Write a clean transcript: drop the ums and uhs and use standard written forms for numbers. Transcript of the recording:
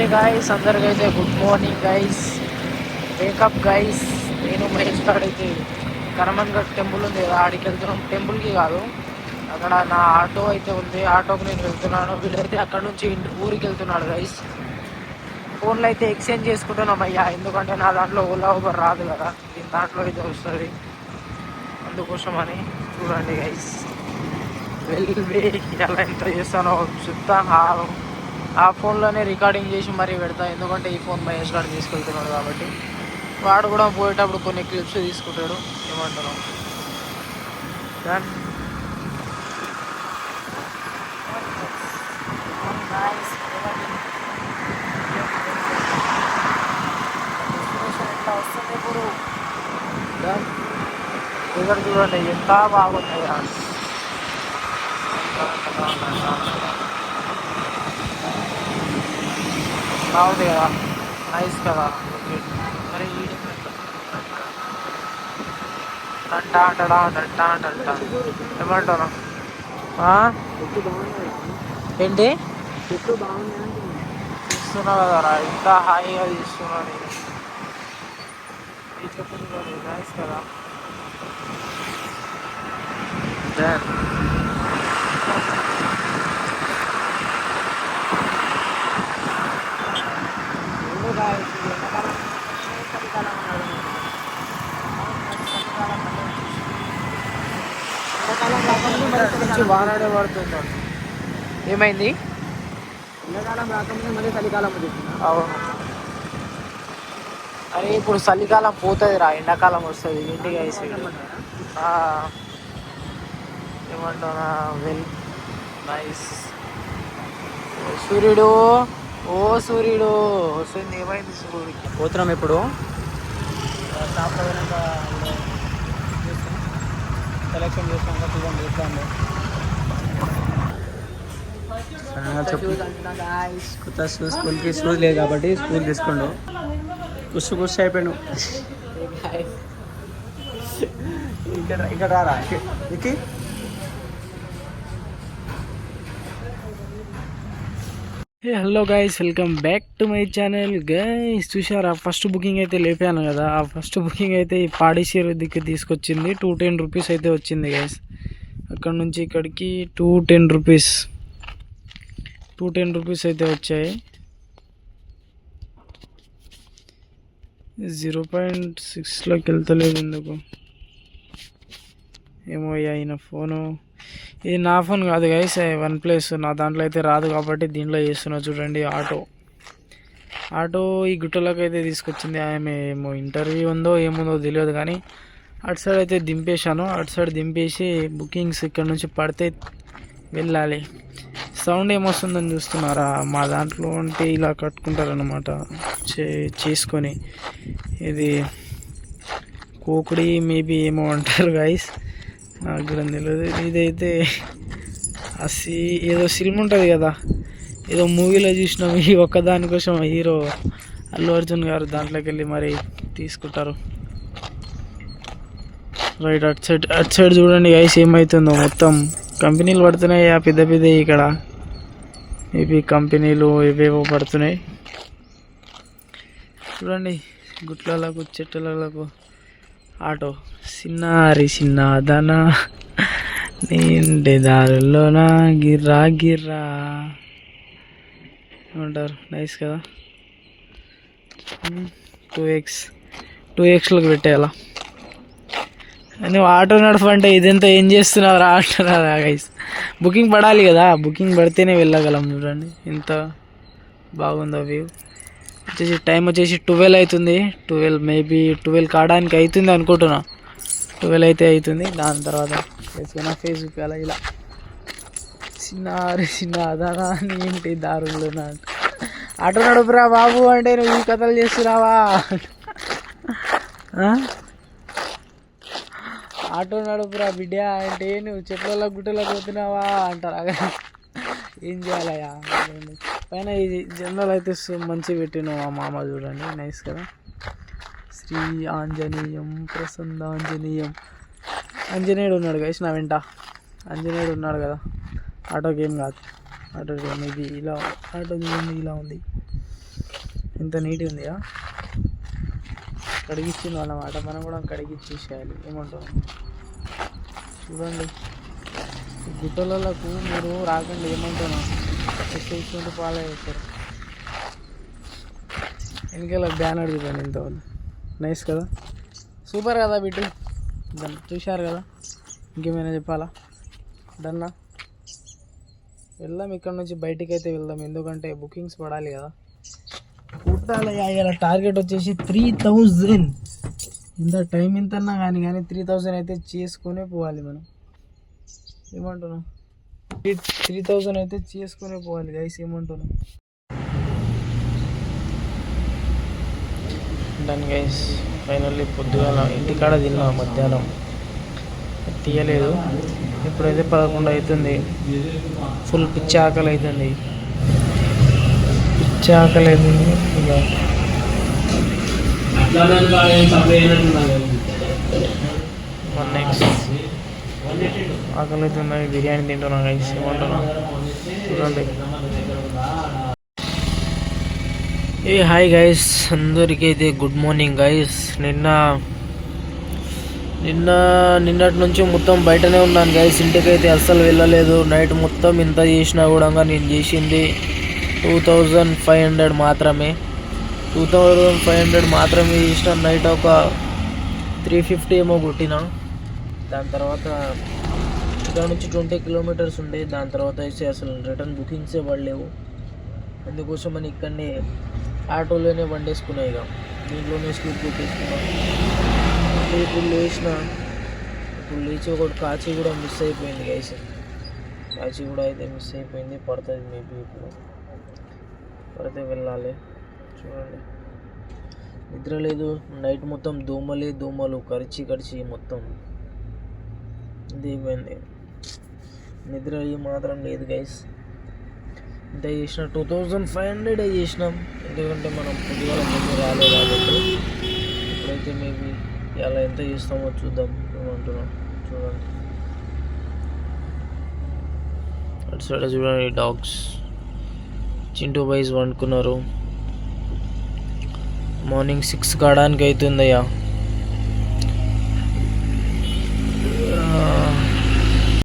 ఏ guys అందరికైతే good morning guys, wake up guys. నేను మహేష్ గారు అయితే కరమన్గఢ్ టెంపుల్ ఉంది కదా, ఆడికి వెళ్తున్నాం. టెంపుల్కి కాదు, అక్కడ నా ఆటో అయితే ఉంది, ఆటోకి నేను వెళ్తున్నాను. వీడైతే అక్కడ నుంచి ఊరికి వెళ్తున్నాడు గైస్. ఫోన్లో అయితే ఎక్స్చేంజ్ చేసుకుంటున్నాం అయ్యా, ఎందుకంటే నా దాంట్లో ఓలా ఊబర్ రాదు కదా, దీని దాంట్లో అయితే వస్తుంది. అందుకోసం అని చూడండి గైస్, వెళ్ళి ఎలా ఎంత చేస్తానో చెప్తా. ఆ ఫోన్లోనే రికార్డింగ్ చేసి మరీ పెడతా, ఎందుకంటే ఈ ఫోన్ మహేష్ గారు తీసుకెళ్తున్నాడు కాబట్టి. వాడు కూడా పోయేటప్పుడు కొన్ని క్లిప్స్ తీసుకుంటాడు. ఏమంటున్నావు? డన్. ఎట్లా వస్తుంది ఇప్పుడు? డన్. ఇక్కడ చూడండి ఎంత బాగున్నాయి. బాగుంది కదా, నైస్ కదా. మరి డంటా అంటడా డంటా డంటా ఏమంటాను? ఏంటి తీస్తున్నా కదా, ఇంత హాయిగా తీస్తున్నా నేను. ఈ చెప్పులు కూడా నైస్ కదా. వానాడే పడుతుంది. ఏమైంది? ఎండాకాలం రాకముందే మళ్ళీ చలికాలం వచ్చింది. అవును. అరే ఇప్పుడు చలికాలం పోతుంది రా, ఎండాకాలం వస్తుంది. ఇంటికి వేసి ఏమంటున్నా? Well nice. సూర్యుడు, ఓ సూర్యుడు వస్తుంది. ఏమైంది సూర్యుడికి? పోతున్నాం ఇప్పుడు షాప్లో వెళ్ళాక సెలెక్షన్ చేసినాక చూడండి చెప్తాను. కొత్త స్కూల్కి షూస్ లేదు కాబట్టి స్కూల్ తీసుకోండు. కుష్ అయిపోయాను. ఇక్కడ రారా ఎక్కి. Hello guys, welcome back to my channel guys. చూసారా, ఫస్ట్ బుకింగ్ అయితే లేపాను కదా, ఆ ఫస్ట్ బుకింగ్ అయితే ఈ పాడిషేరు దిక్కు తీసుకొచ్చింది. 210 రూపీస్ అయితే వచ్చింది గైస్. అక్కడ నుంచి ఇక్కడికి 210 రూపీస్ అయితే వచ్చాయి. 0.6లోకి వెళ్తలేదు ఎందుకు ఏమో. అయిన ఫోను ఇది నా ఫోన్ కాదు గైస్, OnePlus. నా దాంట్లో అయితే రాదు కాబట్టి దీంట్లో చేస్తున్నా. చూడండి, ఆటో ఈ గుట్టలోకి అయితే తీసుకొచ్చింది. ఆమె ఏమో ఇంటర్వ్యూ ఉందో ఏముందో తెలియదు కానీ అటు సైడ్ అయితే దింపేశాను. అటు సైడ్ దింపేసి బుకింగ్స్ ఇక్కడ నుంచి పడితే వెళ్ళాలి. సౌండ్ ఏమొస్తుందని చూస్తున్నారా? మా దాంట్లో అంటే ఇలా కట్టుకుంటారనమాట చేసుకొని. ఇది కోకుడి మేబీ ఏమో అంటారు గైస్, నాకు కూడా తెలియదు. ఇదైతే ఏదో సినిమా ఉంటుంది కదా, ఏదో మూవీలో చూసినాం. ఈ ఒక్కదానికోసం హీరో అల్లు అర్జున్ గారు దాంట్లోకి వెళ్ళి మరి తీసుకుంటారు. రైట్, అటు సైడ్ చూడండి గైస్ ఏమవుతుందో. మొత్తం కంపెనీలు పడుతున్నాయి పెద్ద పెద్ద. ఇక్కడ మేబీ కంపెనీలు ఏవేవో పడుతున్నాయి. చూడండి, గుట్లకు చెట్లకు ఆటో. చిన్నదానా నిండే దారుల్లోనా గిర్రా గిర్రా ఏమంటారు? నైస్ కదా. 2xలోకి పెట్టేయాలా? నువ్వు ఆటో నడపంటే ఇదంతా ఏం చేస్తున్నావురా అంటున్నారా గైస్? బుకింగ్ పడాలి కదా, బుకింగ్ పడితేనే వెళ్ళగలం. చూడండి ఎంత బాగుందో వ్యూ. టైం వచ్చేసి 12 అవుతుంది. 12 మేబీ 12 కావడానికి అవుతుంది అనుకుంటున్నా. 12 అయితే అవుతుంది. దాని తర్వాత ఫేస్ చూపించాలి ఇలా. చిన్నదానా ఏంటి దారుల్లో ఆటో నడుపురా బాబు అంటే నువ్వు ఈ కథలు చేస్తున్నావా? ఆటో నడుపురా బిడ్డ అంటే నువ్వు చెట్లలో గుట్టలకు పోతున్నావా అంటారా? ఏం చేయాలయ్యా? పైన ఇది జనరల్ అయితే మంచిగా పెట్టిన మా మామ. చూడండి, నైస్ కదా. శ్రీ ఆంజనేయం ప్రసన్నాంజనేయం. ఆంజనేయుడు ఉన్నాడు గైస్ నా వెంట. ఆంజనేయుడు ఉన్నాడు కదా. ఆటో గేమ్ కాదు, ఆటో గేమ్ ఇది ఇలా. ఆటో గేమ్ ఇలా ఉంది. ఎంత నీట్గా ఉందిగా. కడిగిచ్చింది అన్నమాట, మనం కూడా కడిగిచ్చేసేయాలి. ఏమంటారు చూడండి. గుట్టలకు మీరు రాకండి, ఏమంటున్నా చూసుకుంటూ ఫాలో అవుతారు. వెనకాల బ్యానర్ చూడండి ఎంత నైస్ కదా, సూపర్ కదా బిట్టు. దాన్ని చూశారు కదా, ఇంకేమైనా చెప్పాలా? డన్నా వెళ్దాం, ఇక్కడ నుంచి బయటికి అయితే వెళ్దాం, ఎందుకంటే బుకింగ్స్ పడాలి కదా. కుట్టాలి ఇలా టార్గెట్ వచ్చేసి 3000. ఇంత టైం ఇంత అన్నా కానీ 3000 అయితే చేసుకునే పోవాలి మనం. ఏమంటున్నాం 3000 అయితే చేసుకునే పోవాలి గైస్. ఏమంటున్నాం డన్ గైస్. ఫైనల్లీ పొద్దుగాల ఇంటికాడ తిన్నా, మధ్యాహ్నం తీయలేదు. ఇప్పుడైతే 11 అవుతుంది. ఫుల్ పిచ్చి ఆకలి అవుతుంది, పిచ్చి ఆకలి అవుతుంది. నెక్స్ట్ ఆకలి అవుతుంది, బిర్యానీ తింటున్నా గైస్. ఏమంటున్నా చూడండి. ఏ హాయ్ గైస్, అందరికీ అయితే గుడ్ మార్నింగ్ గైస్. నిన్నటి నుంచి మొత్తం బయటనే ఉన్నాను గైస్. ఇంటికైతే అస్సలు వెళ్ళలేదు. నైట్ మొత్తం ఇంత చేసినా కూడా నేను చేసింది 2500 మాత్రమే. 2500 మాత్రమే చేసిన. నైట్ ఒక 350 ఏమో కొట్టిన. దాని తర్వాత ఇక్కడ నుంచి 20 కిలోమీటర్స్ ఉండే. దాని తర్వాత అయితే అసలు రిటర్న్ బుకింగ్సే పడలేవు. అందుకోసం అని ఇక్కడనే ఆటోలోనే వండేసుకున్నాయి. ఇక దీంట్లోనే స్లీప్ కొట్టేసుకున్నాం. ఇప్పుడు లేచి ఒకటి కాచి కూడా మిస్ అయిపోయింది గైస్. కాచి కూడా అయితే మిస్ అయిపోయింది. పడుతుంది మేబీ, ఇప్పుడు పడితే వెళ్ళాలి. చూడండి నిద్ర లేదు. నైట్ మొత్తం దోమలు కరిచి మొత్తం ఇది అయిపోయింది. నిద్ర మాత్రం లేదు గైస్. ఇంత చేసిన 2500 చేసినాం, ఎందుకంటే మనం పొద్దుగాల ముందు రాలేదు కాబట్టి. ఇప్పుడైతే మేబీ అలా ఎంత చేస్తామో చూద్దాం. ఏమంటున్నాం చూడండి. అటు సైడ్ చూడండి డాగ్స్. చింటూ బాయ్స్ వండుకున్నారు. మార్నింగ్ 6 కావడానికి అవుతుందయ్యా.